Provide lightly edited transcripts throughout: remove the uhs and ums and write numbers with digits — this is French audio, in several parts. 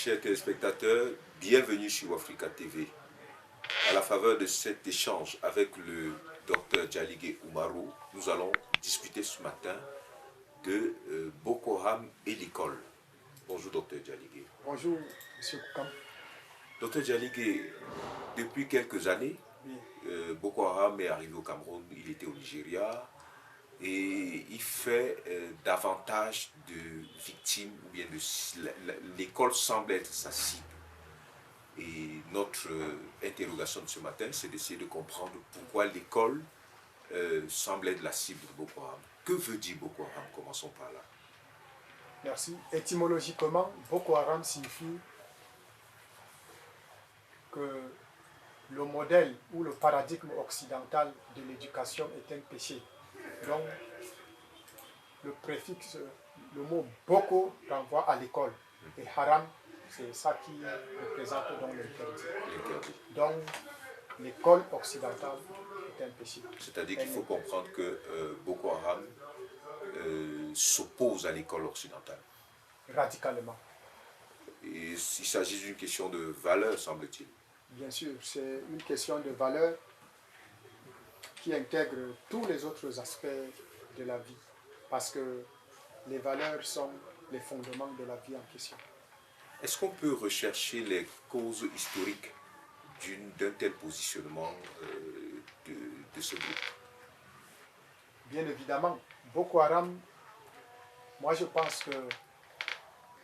chers téléspectateurs, bienvenue sur Africa TV. À la faveur de cet échange avec le Dr Djaligé Oumarou, nous allons discuter ce matin de Boko Haram et l'école. Bonjour Dr Djaligé. Bonjour M. Koukam. Dr Djaligé, depuis quelques années, Oui. Boko Haram est arrivé au Cameroun, il était au Nigeria et il fait davantage de victimes, ou bien l'école semble être sa cible. Et notre interrogation de ce matin, c'est d'essayer de comprendre pourquoi l'école semble être la cible de Boko Haram. Que veut dire Boko Haram? Commençons par là. Merci. Étymologiquement, Boko Haram signifie que le modèle ou le paradigme occidental de l'éducation est un péché. Donc, le préfixe, le mot Boko renvoie à l'école. Et Haram, c'est ça qui représente donc l'interdit. Donc, l'école occidentale est un péché. C'est-à-dire qu'il faut comprendre que Boko Haram s'oppose à l'école occidentale. Radicalement. Et il s'agit d'une question de valeur, semble-t-il. Bien sûr, c'est une question de valeur qui intègre tous les autres aspects de la vie. Parce que les valeurs sont les fondements de la vie en question. Est-ce qu'on peut rechercher les causes historiques d'un tel positionnement de ce groupe? Bien évidemment, Boko Haram, moi je pense que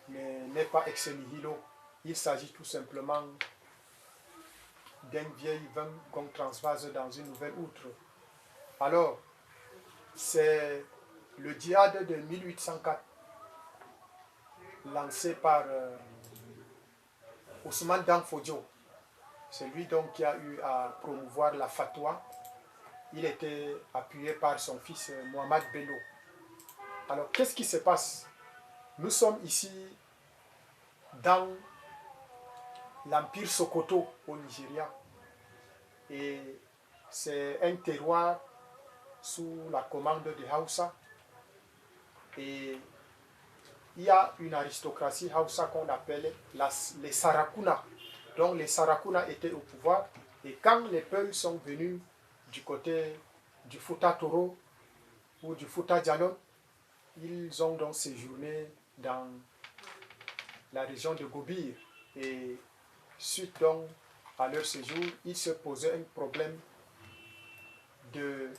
n'est pas ex nihilo. Il s'agit tout simplement d'un vieil vin qu'on transvase dans une nouvelle outre. Alors, c'est le djihad de 1804, lancé par Ousmane Dan Fodio. C'est lui donc qui a eu à promouvoir la fatwa. Il était appuyé par son fils Mohamed Bello. Alors, qu'est-ce qui se passe? Nous sommes ici dans l'Empire Sokoto au Nigeria. Et c'est un terroir sous la commande de Hausa. Et il y a une aristocratie Hausa qu'on appelle les Sarakuna. Donc les Sarakuna étaient au pouvoir. Et quand les peuples sont venus du côté du Fouta Toro ou du Fouta Djallon, ils ont donc séjourné dans la région de Gobir. Et suite donc à leur séjour, il se posait un problème de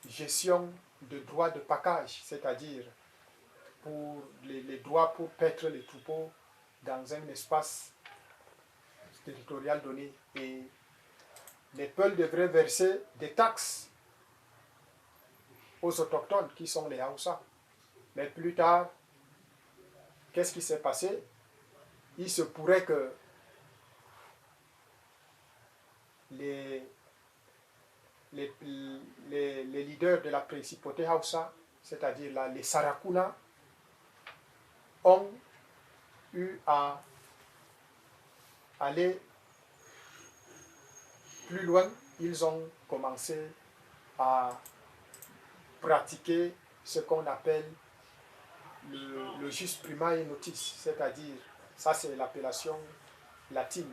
gestion de droits de package, c'est-à-dire pour les droits pour paître les troupeaux dans un espace territorial donné. Et les peuples devraient verser des taxes aux autochtones qui sont les Hausa. Mais plus tard, qu'est-ce qui s'est passé? Il se pourrait que les leaders de la principauté Hausa, c'est-à-dire les Sarakuna, ont eu à aller plus loin. Ils ont commencé à pratiquer ce qu'on appelle le jus primae notice, c'est-à-dire, ça c'est l'appellation latine,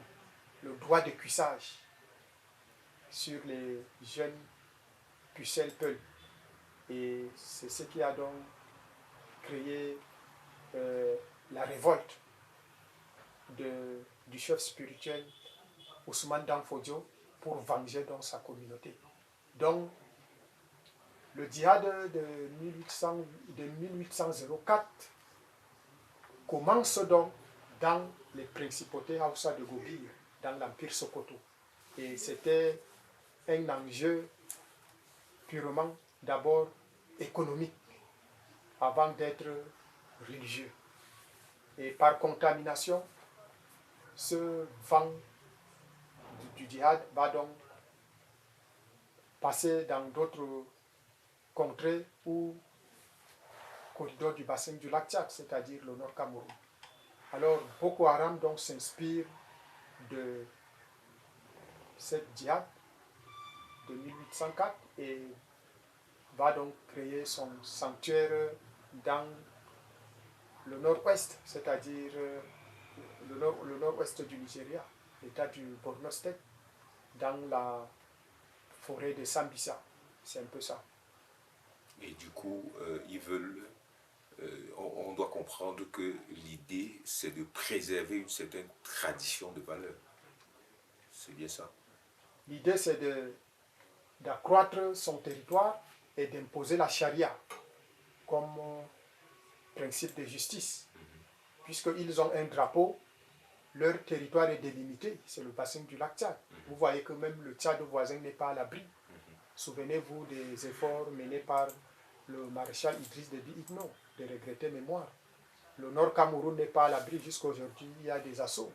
le droit de cuissage sur les jeunes pucelles peulh. Et c'est ce qui a donc créé la révolte du chef spirituel Ousmane Dan Fodio pour venger donc sa communauté. Donc, le djihad de 1804 commence donc dans les principautés Hausa de Gobir, dans l'Empire Sokoto. Et c'était un enjeu purement d'abord économique avant d'être religieux. Et par contamination, ce vent du djihad va donc passer dans d'autres contrées ou corridors du bassin du lac Tchad, c'est-à-dire le Nord Cameroun. Alors Boko Haram donc s'inspire de cette djihad de 1804 et va donc créer son sanctuaire dans le nord-ouest, c'est-à-dire le nord-ouest du Nigeria, l'état du Borno State, dans la forêt de Sambisa. C'est un peu ça. Et du coup, ils veulent, on doit comprendre que l'idée, c'est de préserver une certaine tradition de valeur. C'est bien ça. L'idée, c'est d'accroître son territoire et d'imposer la charia comme principe de justice. Puisqu'ils ont un drapeau, leur territoire est délimité, c'est le bassin du lac Tchad. Vous voyez que même le Tchad voisin n'est pas à l'abri. Souvenez-vous des efforts menés par le maréchal Idriss Déby Itno, de regretter mémoire. Le Nord Cameroun n'est pas à l'abri jusqu'à aujourd'hui, il y a des assauts.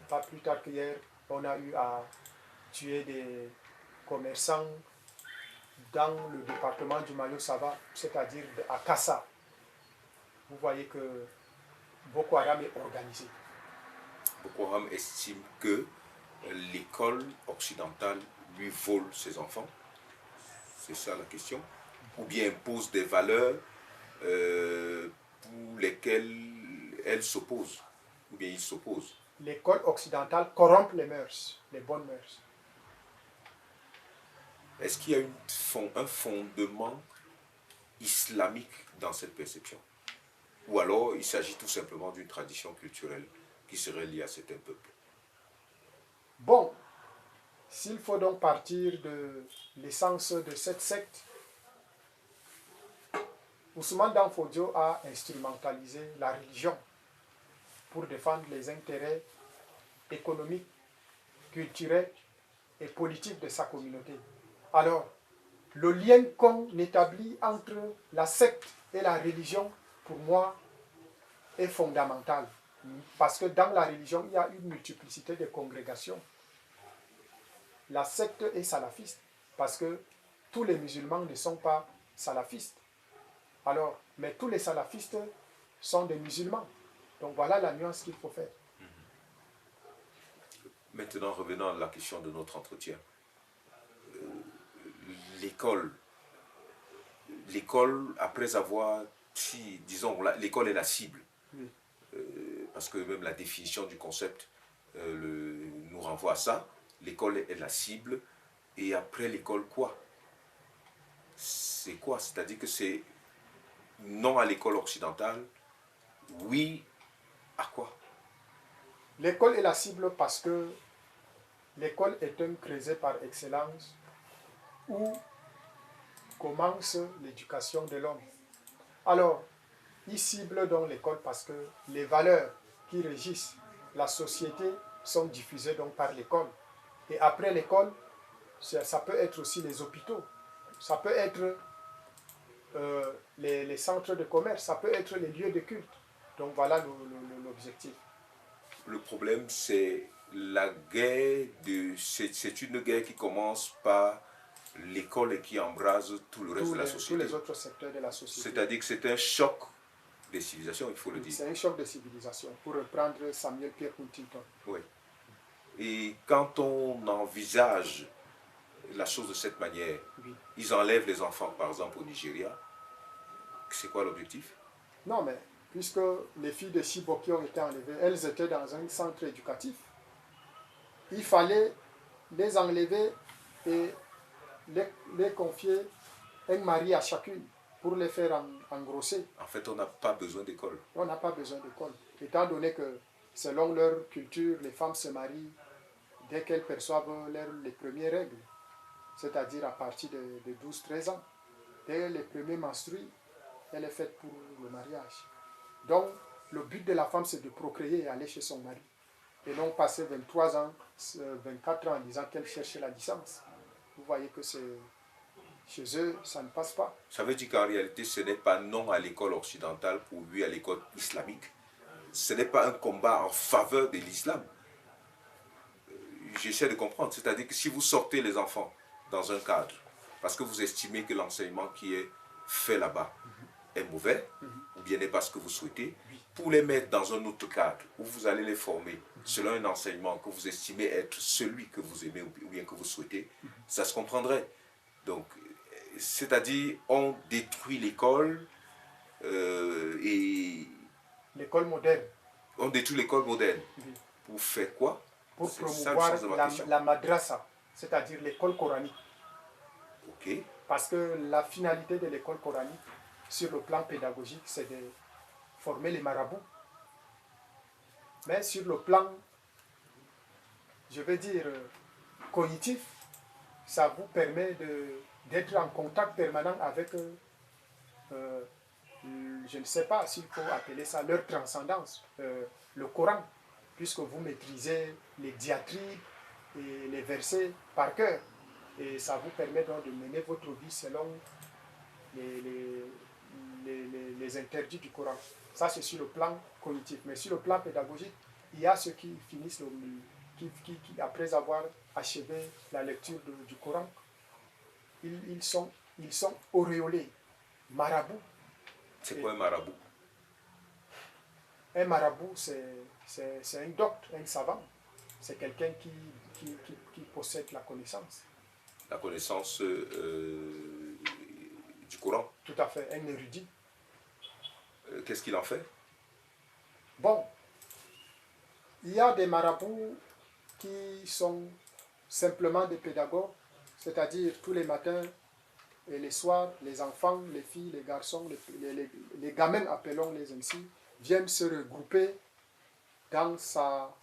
Pas plus tard qu'hier, on a eu à tuer des commerçants dans le département du Mayo-Sava, c'est-à-dire à Kassa. Vous voyez que Boko Haram est organisé. Boko Haram estime que l'école occidentale lui vole ses enfants. C'est ça la question. Ou bien impose des valeurs pour lesquelles elle s'oppose. Ou bien il s'oppose. L'école occidentale corrompt les mœurs, les bonnes mœurs. Est-ce qu'il y a un fondement islamique dans cette perception? Ou alors il s'agit tout simplement d'une tradition culturelle qui serait liée à certains peuples? Bon, s'il faut donc partir de l'essence de cette secte, Ousmane Danfodio a instrumentalisé la religion pour défendre les intérêts économiques, culturels et politiques de sa communauté. Alors, le lien qu'on établit entre la secte et la religion, pour moi, est fondamental. Parce que dans la religion, il y a une multiplicité de congrégations. La secte est salafiste, parce que tous les musulmans ne sont pas salafistes. Alors, mais tous les salafistes sont des musulmans. Donc voilà la nuance qu'il faut faire. Maintenant, revenons à la question de notre entretien. L'école, après avoir, si, disons, l'école est la cible, Oui. Parce que même la définition du concept nous renvoie à ça. L'école est la cible, et après l'école, quoi? C'est quoi? C'est-à-dire que c'est non à l'école occidentale, oui à quoi? L'école est la cible parce que l'école est un creuset par excellence où commence l'éducation de l'homme. Alors, il cible donc l'école parce que les valeurs qui régissent la société sont diffusées donc par l'école. Et après l'école, ça peut être aussi les hôpitaux, ça peut être les centres de commerce, ça peut être les lieux de culte. Donc voilà l'objectif. Le problème, c'est la guerre c'est une guerre qui commence par l'école et qui embrase tout le reste de la société. Tous les autres secteurs de la société. C'est-à-dire que c'est un choc des civilisations, il faut le dire. C'est un choc de civilisation, pour reprendre Samuel Pierre Huntington. Oui. Et quand on envisage la chose de cette manière, Oui. Ils enlèvent les enfants, par exemple au Nigeria. C'est quoi l'objectif? Non, mais puisque les filles de Chibok qui ont été enlevées, elles étaient dans un centre éducatif. Il fallait les enlever et les confier un mari à chacune pour les faire engrosser. En fait, on n'a pas besoin d'école. On n'a pas besoin d'école. Étant donné que, selon leur culture, les femmes se marient dès qu'elles perçoivent les premières règles, c'est-à-dire à partir de 12-13 ans. Dès les premiers menstrues, elle est faite pour le mariage. Donc, le but de la femme, c'est de procréer et aller chez son mari. Et non passer 23 ans, 24 ans en disant qu'elle cherche la licence. Vous voyez que chez eux, ça ne passe pas. Ça veut dire qu'en réalité, ce n'est pas non à l'école occidentale pour lui à l'école islamique. Ce n'est pas un combat en faveur de l'islam. J'essaie de comprendre. C'est-à-dire que si vous sortez les enfants dans un cadre, parce que vous estimez que l'enseignement qui est fait là-bas est mauvais, ou bien n'est pas ce que vous souhaitez, pour les mettre dans un autre cadre, où vous allez les former selon un enseignement que vous estimez être celui que vous aimez ou bien que vous souhaitez, ça se comprendrait. Donc, c'est-à-dire, on détruit l'école et... L'école moderne. On détruit l'école moderne. Oui. Pour faire quoi? Pour C'est ça le promouvoir sens de ma question. la madrasa, c'est-à-dire l'école coranique. Ok. Parce que la finalité de l'école coranique, sur le plan pédagogique, c'est de former les marabouts. Mais sur le plan, je vais dire, cognitif, ça vous permet d'être en contact permanent avec, je ne sais pas s'il faut appeler ça leur transcendance, le Coran, puisque vous maîtrisez les diatribes et les versets par cœur. Et ça vous permet donc de mener votre vie selon les interdits du Coran. Ça, c'est sur le plan cognitif. Mais sur le plan pédagogique, il y a ceux qui finissent, après avoir achevé la lecture du Coran, ils sont auréolés, marabouts. C'est quoi un marabout? Un marabout, c'est un docte, un savant. C'est quelqu'un qui possède la connaissance. La connaissance du Coran. Tout à fait, un érudit. Qu'est-ce qu'il en fait? Bon, il y a des marabouts qui sont simplement des pédagogues, c'est-à-dire tous les matins et les soirs, les enfants, les filles, les garçons, les gamins, appelons-les ainsi, viennent se regrouper dans sa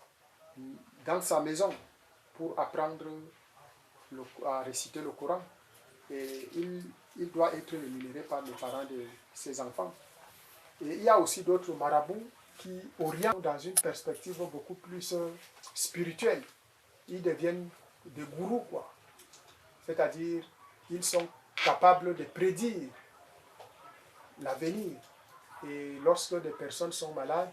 maison pour apprendre à réciter le Coran. Et il doit être rémunéré par les parents de ses enfants. Et il y a aussi d'autres marabouts qui orientent dans une perspective beaucoup plus spirituelle. Ils deviennent des gourous, quoi. C'est-à-dire, ils sont capables de prédire l'avenir. Et lorsque des personnes sont malades,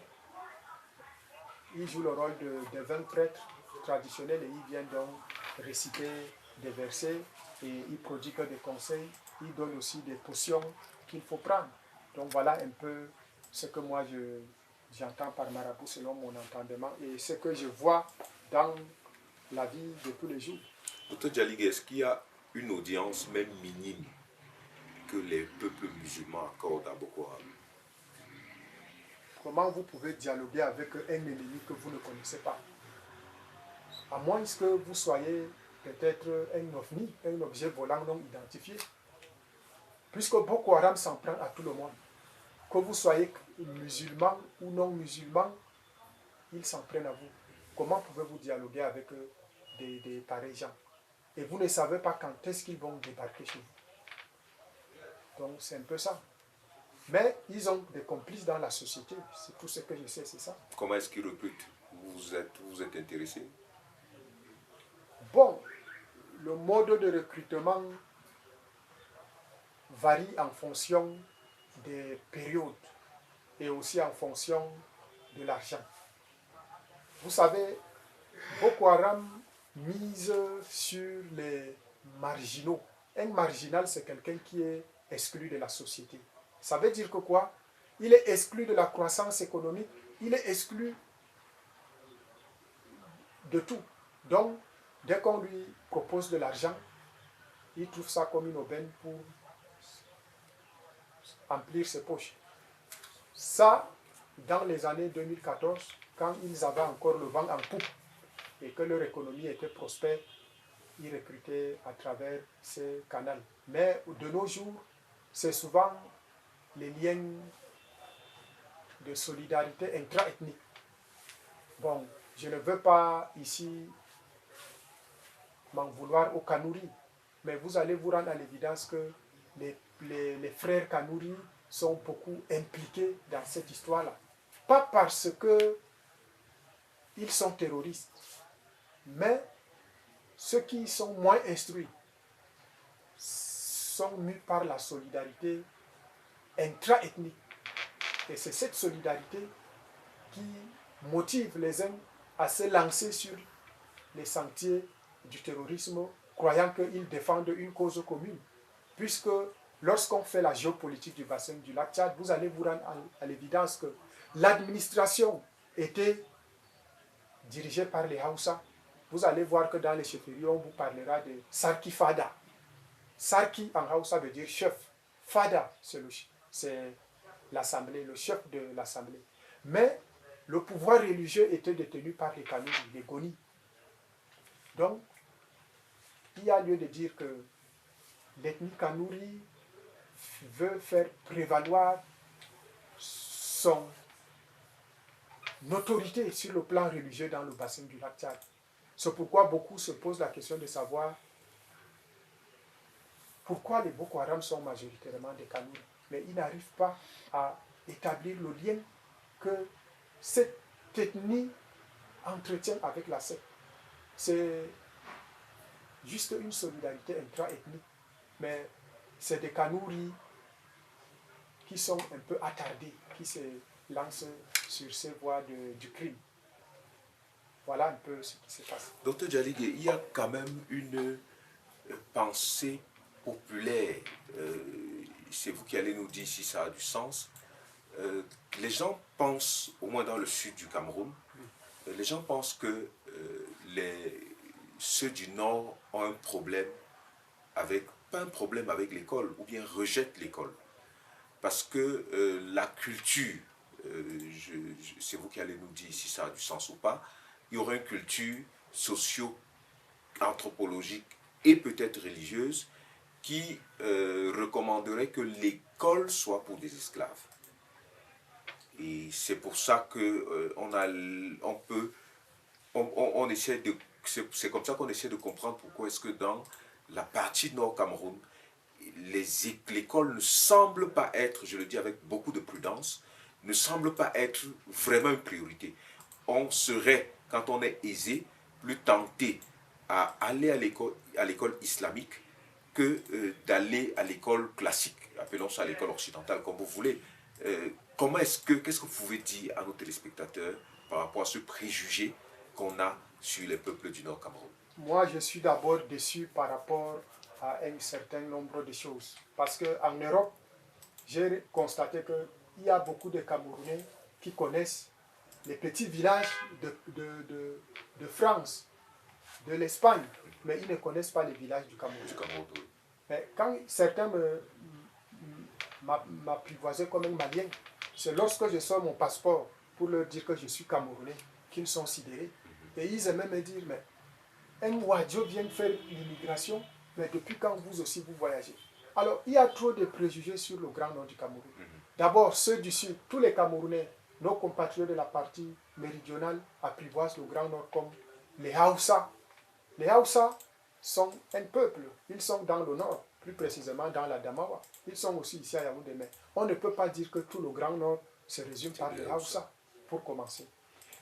ils jouent le rôle de 20 prêtres traditionnels et ils viennent donc réciter des versets et ils prodiguent des conseils. Ils donnent aussi des potions qu'il faut prendre. Donc voilà un peu ce que moi j'entends par marabout selon mon entendement et ce que je vois dans la vie de tous les jours. Dr Djalig, est-ce qu'il y a une audience même minime que les peuples musulmans accordent à Boko Haram? Comment vous pouvez dialoguer avec un ennemi que vous ne connaissez pas? À moins que vous soyez peut-être un ovni, un objet volant non identifié. Puisque Boko Haram s'en prend à tout le monde. Que vous soyez musulman ou non musulman, ils s'en prennent à vous. Comment pouvez-vous dialoguer avec des pareils gens? Et vous ne savez pas quand est-ce qu'ils vont débarquer chez vous. Donc c'est un peu ça. Mais ils ont des complices dans la société. C'est tout ce que je sais, c'est ça. Comment est-ce qu'ils recrutent? Vous êtes intéressé? Bon, le mode de recrutement varie en fonction des périodes et aussi en fonction de l'argent. Vous savez, Boko Haram mise sur les marginaux. Un marginal, c'est quelqu'un qui est exclu de la société. Ça veut dire que quoi? Il est exclu de la croissance économique, il est exclu de tout. Donc, dès qu'on lui propose de l'argent, il trouve ça comme une aubaine pour remplir ses poches. Ça, dans les années 2014, quand ils avaient encore le vent en poupe et que leur économie était prospère, ils recrutaient à travers ces canaux. Mais de nos jours, c'est souvent les liens de solidarité intra-ethnique. Bon, je ne veux pas ici m'en vouloir aux Kanouris, mais vous allez vous rendre à l'évidence que les frères Kanouris sont beaucoup impliqués dans cette histoire-là. Pas parce qu'ils sont terroristes, mais ceux qui sont moins instruits sont mus par la solidarité intra-ethnique. Et c'est cette solidarité qui motive les uns à se lancer sur les sentiers du terrorisme, croyant qu'ils défendent une cause commune. Puisque lorsqu'on fait la géopolitique du bassin du lac Tchad, vous allez vous rendre à l'évidence que l'administration était dirigée par les Haoussa. Vous allez voir que dans les chefferies, on vous parlera de Sarki Fada. Sarki en Haoussa veut dire chef. Fada, c'est l'assemblée, le chef de l'assemblée. Mais le pouvoir religieux était détenu par les Kanouris, les Goni. Donc, il y a lieu de dire que l'ethnie Kanouri veut faire prévaloir son autorité sur le plan religieux dans le bassin du lac Tchad. C'est pourquoi beaucoup se posent la question de savoir pourquoi les Boko Haram sont majoritairement des Kanouris. Mais ils n'arrivent pas à établir le lien que cette ethnie entretient avec la secte. C'est juste une solidarité intra-ethnique. Mais c'est des Kanouris qui sont un peu attardés, qui se lancent sur ces voies du crime. Voilà un peu ce qui se passe. Docteur Djalig, il y a quand même une pensée populaire. C'est vous qui allez nous dire si ça a du sens. Les gens pensent, au moins dans le sud du Cameroun, les gens pensent que ceux du Nord ont un problème avec, pas un problème avec l'école, ou bien rejettent l'école. Parce que la culture, c'est vous qui allez nous dire si ça a du sens ou pas, il y aura une culture socio-anthropologique et peut-être religieuse qui recommanderait que l'école soit pour des esclaves. Et c'est pour ça que on essaie de, c'est comme ça qu'on essaie de comprendre pourquoi est-ce que dans la partie nord Cameroun, l'école ne semble pas être, je le dis avec beaucoup de prudence, ne semble pas être vraiment une priorité. On serait, quand on est aisé, plus tenté à aller à l'école islamique que d'aller à l'école classique, appelons ça l'école occidentale, comme vous voulez. Qu'est-ce que vous pouvez dire à nos téléspectateurs par rapport à ce préjugé qu'on a sur les peuples du Nord Cameroun? Moi, je suis d'abord déçu par rapport à un certain nombre de choses. Parce qu'en Europe, j'ai constaté qu'il y a beaucoup de Camerounais qui connaissent les petits villages de France, de l'Espagne, mais ils ne connaissent pas les villages du Cameroun. Oui. Mais quand certains m'apprivoisaient comme un Malien, c'est lorsque je sors mon passeport pour leur dire que je suis Camerounais qu'ils sont sidérés. Et ils aimaient me dire, mais un Wadjo vient faire l'immigration, mais depuis quand vous aussi vous voyagez? Alors, il y a trop de préjugés sur le Grand Nord du Cameroun. D'abord, ceux du Sud, tous les Camerounais, nos compatriotes de la partie méridionale apprivoisent le Grand Nord comme les Haoussa. Les Haoussa sont un peuple, ils sont dans le Nord, plus précisément dans la Damawa. Ils sont aussi ici à Yaoundé, mais on ne peut pas dire que tout le Grand Nord se résume par les Haoussa, pour commencer.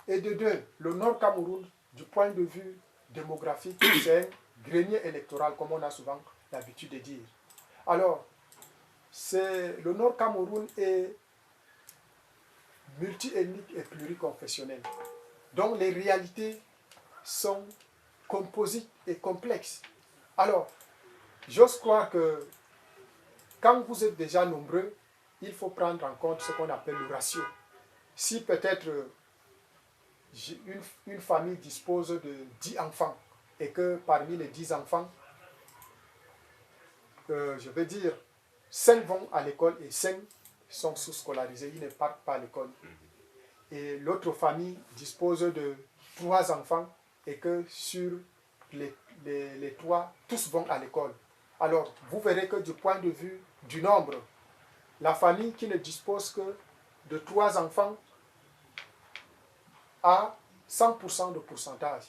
Et de deux, le Nord Cameroun, du point de vue démographique, c'est un grenier électoral, comme on a souvent l'habitude de dire. Alors, le Nord Cameroun est multi-ethnique et pluriconfessionnel. Donc les réalités sont composites et complexes. Alors, j'ose croire que quand vous êtes déjà nombreux, il faut prendre en compte ce qu'on appelle le ratio. Si peut-être une famille dispose de 10 enfants et que parmi les 10 enfants, je veux dire, 5 vont à l'école et 5 sont sous-scolarisés, ils ne partent pas à l'école. Et l'autre famille dispose de 3 enfants et que sur les 3, tous vont à l'école. Alors, vous verrez que du point de vue du nombre, la famille qui ne dispose que de 3 enfants a 100% de pourcentage.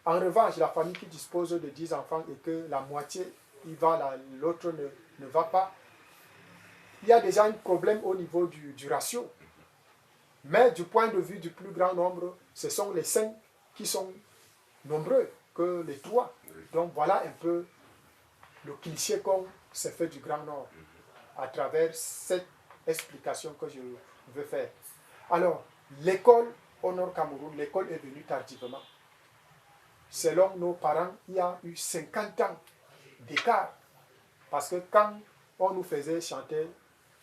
En revanche, la famille qui dispose de 10 enfants et que la moitié y va, l'autre ne va pas, il y a déjà un problème au niveau du ratio. Mais du point de vue du plus grand nombre, ce sont les 5 qui sont nombreux que les 3. Donc voilà un peu le cliché qu'on s'est fait du Grand Nord à travers cette explication que je veux faire. Alors, l'école au Nord Cameroun, l'école est venue tardivement. Selon nos parents, il y a eu 50 ans d'écart. Parce que quand on nous faisait chanter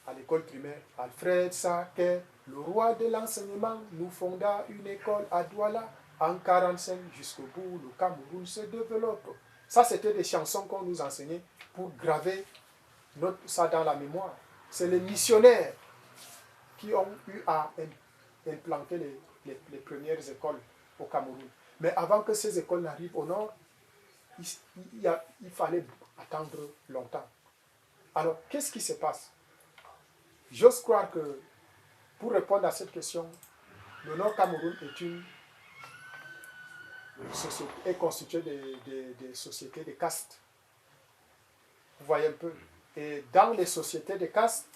à l'école primaire, Alfred Saké, le roi de l'enseignement, nous fonda une école à Douala. En 1945, jusqu'au bout, le Cameroun se développe. Ça, c'était des chansons qu'on nous enseignait pour graver ça dans la mémoire. C'est les missionnaires qui ont eu à implanter les premières écoles au Cameroun. Mais avant que ces écoles n'arrivent au nord, il fallait attendre longtemps. Alors, qu'est-ce qui se passe? J'ose croire que, pour répondre à cette question, le Nord Cameroun est constitué de sociétés de castes. Vous voyez un peu. Et dans les sociétés de castes,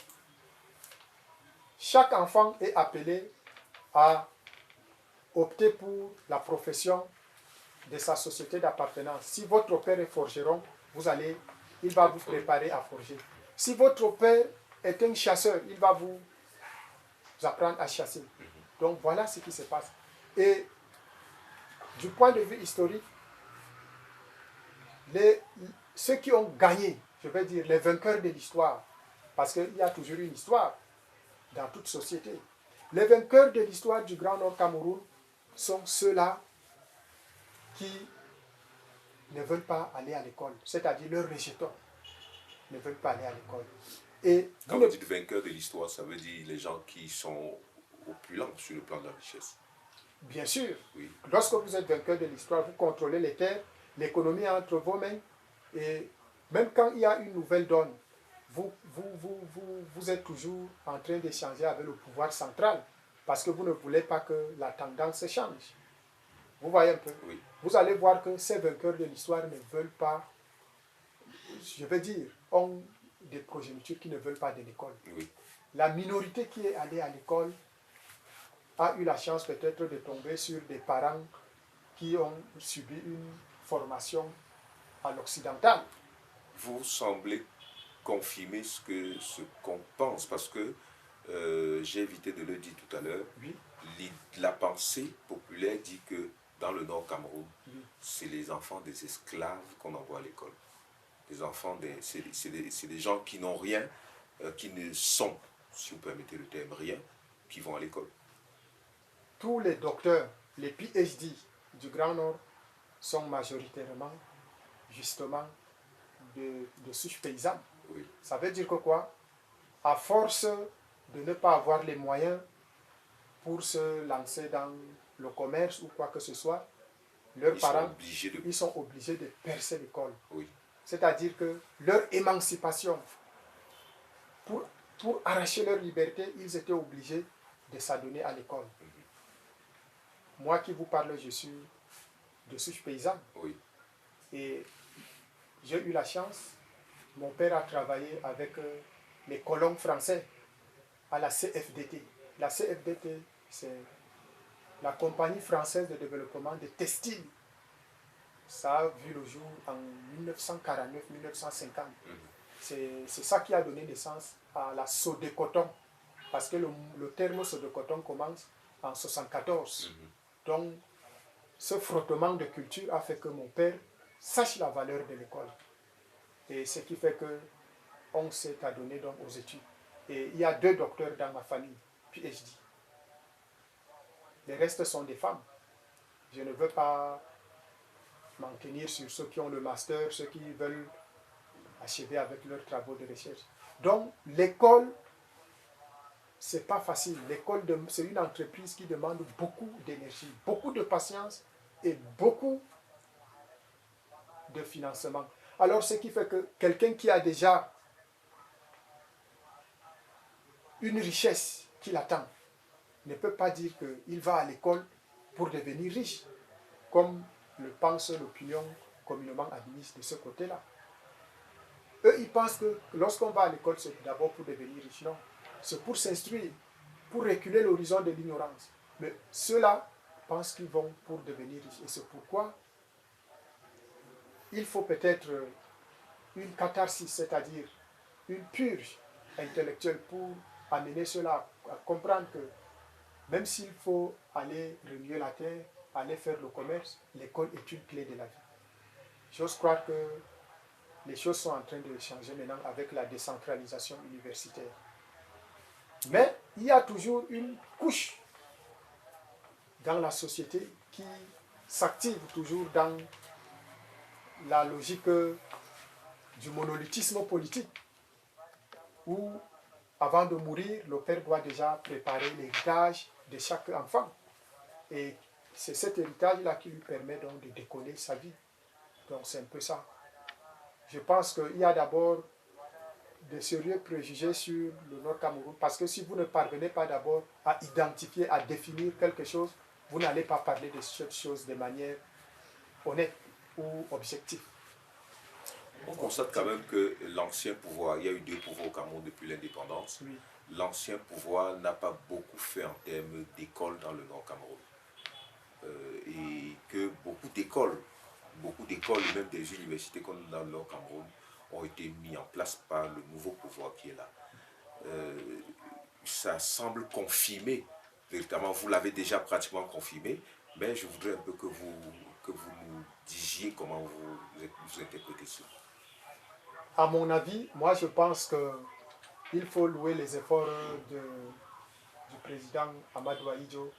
chaque enfant est appelé à opter pour la profession de sa société d'appartenance. Si votre père est forgeron, il va vous préparer à forger. Si votre père est un chasseur, il va vous apprendre à chasser. Donc voilà ce qui se passe. Et du point de vue historique, ceux qui ont gagné, je vais dire les vainqueurs de l'histoire, parce qu'il y a toujours une histoire dans toute société. Les vainqueurs de l'histoire du Grand Nord Cameroun sont ceux-là qui ne veulent pas aller à l'école, c'est-à-dire leurs rejetons ne veulent pas aller à l'école. Et quand vous dites vainqueurs de l'histoire, ça veut dire les gens qui sont opulents sur le plan de la richesse. Bien sûr, oui. Lorsque vous êtes vainqueur de l'histoire, vous contrôlez les terres, l'économie est entre vos mains, et même quand il y a une nouvelle donne, vous êtes toujours en train d'échanger avec le pouvoir central, parce que vous ne voulez pas que la tendance change. Vous voyez un peu. Oui. Vous allez voir que ces vainqueurs de l'histoire ne veulent pas, je veux dire, ont des progénitures qui ne veulent pas de l'école. Oui. La minorité qui est allée à l'école a eu la chance peut-être de tomber sur des parents qui ont subi une formation à l'occidental. Vous semblez confirmer ce qu'on pense, parce que j'ai évité de le dire tout à l'heure. Oui. La pensée populaire dit que dans le Nord Cameroun, Oui. c'est les enfants des esclaves qu'on envoie à l'école. C'est des gens qui n'ont rien, qui ne sont, si vous permettez le terme, rien, qui vont à l'école. Tous les docteurs, les PhD du Grand Nord sont majoritairement, justement, de souche paysanne. Oui. Ça veut dire que quoi? À force de ne pas avoir les moyens pour se lancer dans le commerce ou quoi que ce soit, leurs parents, ils sont obligés de percer l'école. Oui. C'est-à-dire que leur émancipation, pour arracher leur liberté, ils étaient obligés de s'adonner à l'école. Moi qui vous parle, je suis de souche paysanne. Oui. Et j'ai eu la chance, mon père a travaillé avec les colons français à la CFDT. La CFDT, c'est la Compagnie française de développement des textiles. Ça a vu le jour en 1949-1950. C'est ça qui a donné naissance à la Sodécoton, parce que le terme Sodécoton commence en 1974. Donc, ce frottement de culture a fait que mon père sache la valeur de l'école. Et ce qui fait qu'on s'est adonné donc aux études. Et il y a 2 docteurs dans ma famille, PhD. Les restes sont des femmes. Je ne veux pas m'en tenir sur ceux qui ont le master, ceux qui veulent achever avec leurs travaux de recherche. Donc, l'école, c'est pas facile. L'école, c'est une entreprise qui demande beaucoup d'énergie, beaucoup de patience et beaucoup de financement. Alors, ce qui fait que quelqu'un qui a déjà une richesse qui l'attend ne peut pas dire qu'il va à l'école pour devenir riche, comme le pense l'opinion communément admise de ce côté-là. Eux, ils pensent que lorsqu'on va à l'école, c'est d'abord pour devenir riche. Non, c'est pour s'instruire, pour reculer l'horizon de l'ignorance. Mais ceux-là pensent qu'ils vont pour devenir riches. Et c'est pourquoi il faut peut-être une catharsis, c'est-à-dire une purge intellectuelle pour amener cela à comprendre que même s'il faut aller remuer la terre, aller faire le commerce, l'école est une clé de la vie. J'ose croire que les choses sont en train de changer maintenant avec la décentralisation universitaire. Mais il y a toujours une couche dans la société qui s'active toujours dans la logique du monolithisme politique, où avant de mourir, le père doit déjà préparer l'héritage de chaque enfant. Et c'est cet héritage-là qui lui permet donc de décoller sa vie. Donc c'est un peu ça. Je pense qu'il y a d'abord de sérieux préjugés sur le Nord Cameroun, parce que si vous ne parvenez pas d'abord à identifier, à définir quelque chose, vous n'allez pas parler de cette chose de manière honnête ou objective. On constate quand même que l'ancien pouvoir, il y a eu deux pouvoirs au Cameroun depuis l'indépendance. Oui. L'ancien pouvoir n'a pas beaucoup fait en termes d'écoles dans le Nord Cameroun. Et que beaucoup d'écoles, et même des universités qu'on a dans le Nord Cameroun, ont été mis en place par le nouveau pouvoir qui est là. Ça semble confirmer, véritablement, vous l'avez déjà pratiquement confirmé, mais je voudrais un peu que vous nous disiez comment vous interprétez cela. À mon avis, moi je pense qu'il faut louer les efforts du président Amadou Ahidjo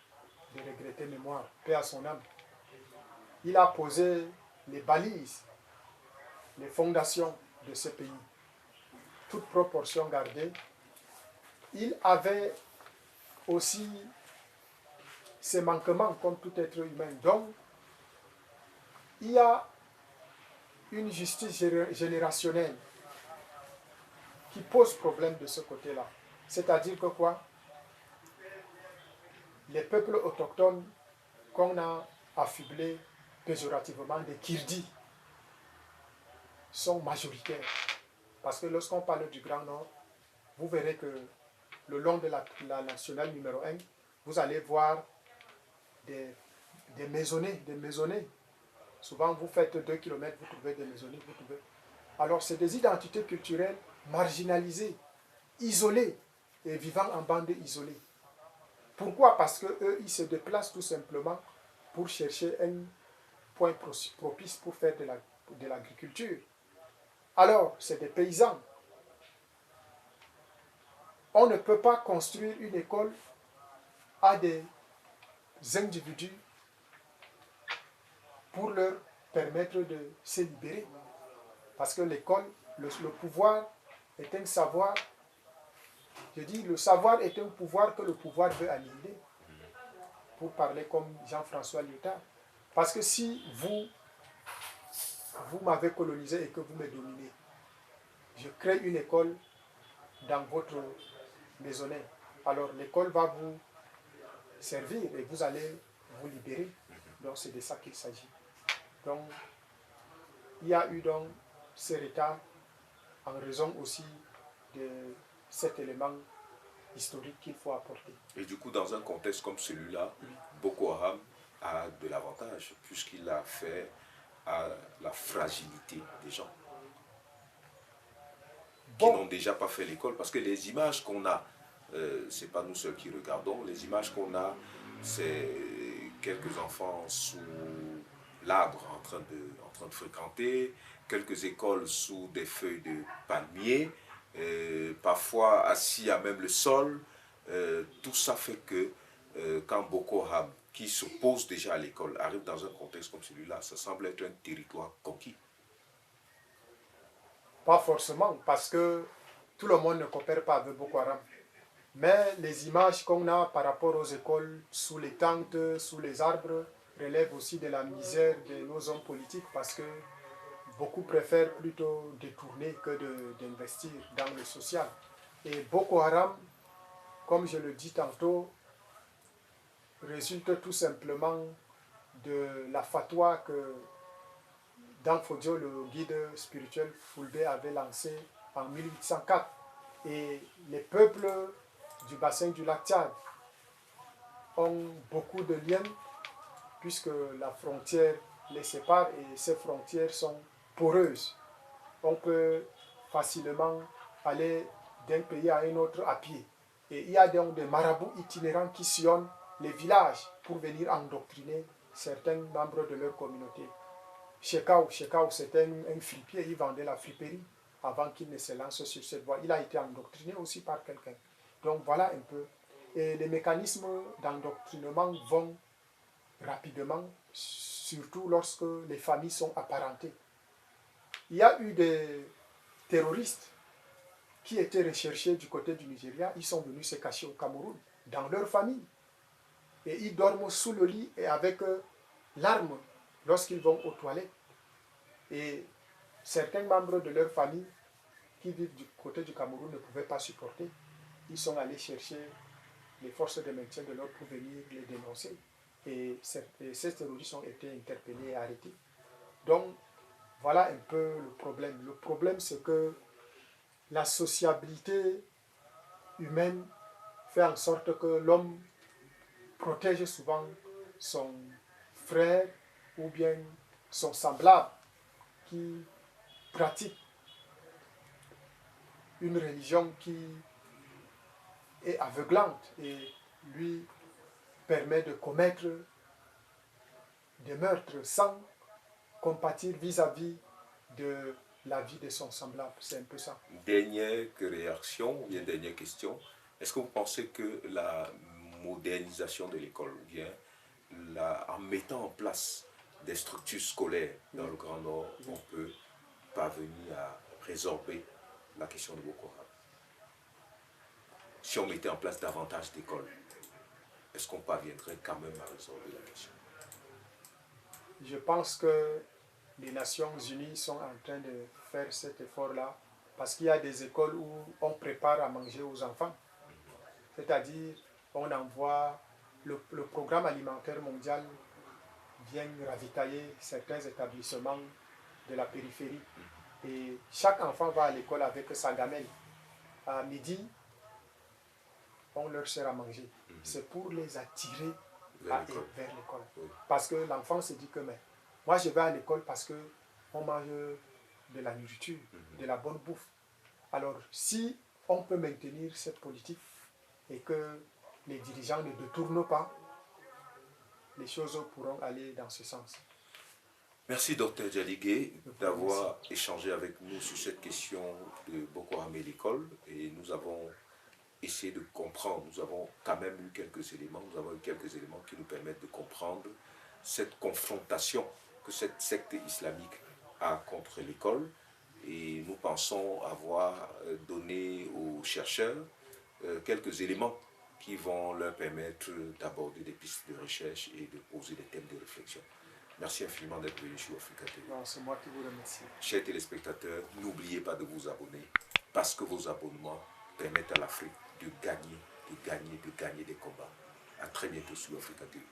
de regretter mémoire, paix à son âme. Il a posé les balises, les fondations de ce pays, toute proportion gardée. Il avait aussi ses manquements comme tout être humain. Donc, il y a une justice générationnelle qui pose problème de ce côté-là. C'est-à-dire que quoi? Les peuples autochtones qu'on a affublés péjorativement des Kirdis sont majoritaires. Parce que lorsqu'on parle du Grand Nord, vous verrez que le long de la nationale numéro 1, vous allez voir des maisonnées. Souvent, vous faites 2 km, vous trouvez des maisonnées. Alors, c'est des identités culturelles marginalisées, isolées et vivant en bande isolée. Pourquoi? Parce qu'eux, ils se déplacent tout simplement pour chercher un point propice pour faire de l'agriculture. Alors, c'est des paysans. On ne peut pas construire une école à des individus pour leur permettre de se libérer. Parce que l'école, le pouvoir est un savoir. Je dis, le savoir est un pouvoir que le pouvoir veut annihiler. Pour parler comme Jean-François Lyotard. Parce que si vous m'avez colonisé et que vous me dominez, je crée une école dans votre maisonnée. Alors l'école va vous servir et vous allez vous libérer. Donc c'est de ça qu'il s'agit. Donc il y a eu donc ce retard en raison aussi de cet élément historique qu'il faut apporter. Et du coup, dans un contexte comme celui-là, oui, Boko Haram a de l'avantage puisqu'il a fait à la fragilité des gens qui n'ont déjà pas fait l'école. Parce que les images qu'on a, ce n'est pas nous seuls qui regardons, les images qu'on a, c'est quelques enfants sous l'arbre en train de fréquenter, quelques écoles sous des feuilles de palmier, parfois assis à même le sol. Tout ça fait que quand Boko Haram, qui s'oppose déjà à l'école, arrive dans un contexte comme celui-là, ça semble être un territoire conquis. Pas forcément, parce que tout le monde ne coopère pas avec Boko Haram. Mais les images qu'on a par rapport aux écoles, sous les tentes, sous les arbres, relèvent aussi de la misère de nos hommes politiques, parce que beaucoup préfèrent plutôt détourner que d'investir dans le social. Et Boko Haram, comme je le dis tantôt, résulte tout simplement de la fatwa que Danfodio, le guide spirituel Fulbert, avait lancé en 1804. Et les peuples du bassin du lac Tchad ont beaucoup de liens puisque la frontière les sépare et ces frontières sont poreuses. On peut facilement aller d'un pays à un autre à pied. Et il y a donc des marabouts itinérants qui sillonnent les villages pour venir endoctriner certains membres de leur communauté. Chekao, c'était un fripier, il vendait la friperie avant qu'il ne se lance sur cette voie. Il a été endoctriné aussi par quelqu'un. Donc voilà un peu. Et les mécanismes d'endoctrinement vont rapidement, surtout lorsque les familles sont apparentées. Il y a eu des terroristes qui étaient recherchés du côté du Nigeria, ils sont venus se cacher au Cameroun, dans leur famille. et ils dorment sous le lit et avec l'arme lorsqu'ils vont aux toilettes. Et certains membres de leur famille qui vivent du côté du Cameroun ne pouvaient pas supporter. Ils sont allés chercher les forces de maintien de l'ordre pour venir les dénoncer. Et ces terroristes ont été interpellés et arrêtés. Donc, voilà un peu le problème. Le problème, c'est que la sociabilité humaine fait en sorte que l'homme protège souvent son frère ou bien son semblable qui pratique une religion qui est aveuglante et lui permet de commettre des meurtres sans compatir vis-à-vis de la vie de son semblable. C'est un peu ça. Dernière réaction, ou bien dernière question. Est-ce que vous pensez que la modernisation de l'école, ou bien en mettant en place des structures scolaires dans le Grand Nord, on peut parvenir à résorber la question de Boko Haram? Si on mettait en place davantage d'écoles, est-ce qu'on parviendrait quand même à résorber la question? Je pense que les Nations Unies sont en train de faire cet effort-là parce qu'il y a des écoles où on prépare à manger aux enfants. C'est-à-dire, on envoie le programme alimentaire mondial vient ravitailler certains établissements de la périphérie. Et chaque enfant va à l'école avec sa gamelle. À midi, on leur sert à manger. C'est pour les attirer vers l'école. Oui. Parce que l'enfant se dit que mais, moi je vais à l'école parce qu'on mange de la nourriture, de la bonne bouffe. Alors si on peut maintenir cette politique et que les dirigeants ne détournent pas, les choses pourront aller dans ce sens. Merci Dr Dialigué d'avoir échangé avec nous sur cette question de Boko Haram et l'école, et nous avons essayé de comprendre, nous avons quand même eu quelques éléments, qui nous permettent de comprendre cette confrontation que cette secte islamique a contre l'école, et nous pensons avoir donné aux chercheurs quelques éléments qui vont leur permettre d'aborder des pistes de recherche et de poser des thèmes de réflexion. Merci infiniment d'être venu sur Africa TV. C'est moi qui vous remercie. Chers téléspectateurs, n'oubliez pas de vous abonner parce que vos abonnements permettent à l'Afrique de gagner des combats. À très bientôt sur Africa TV.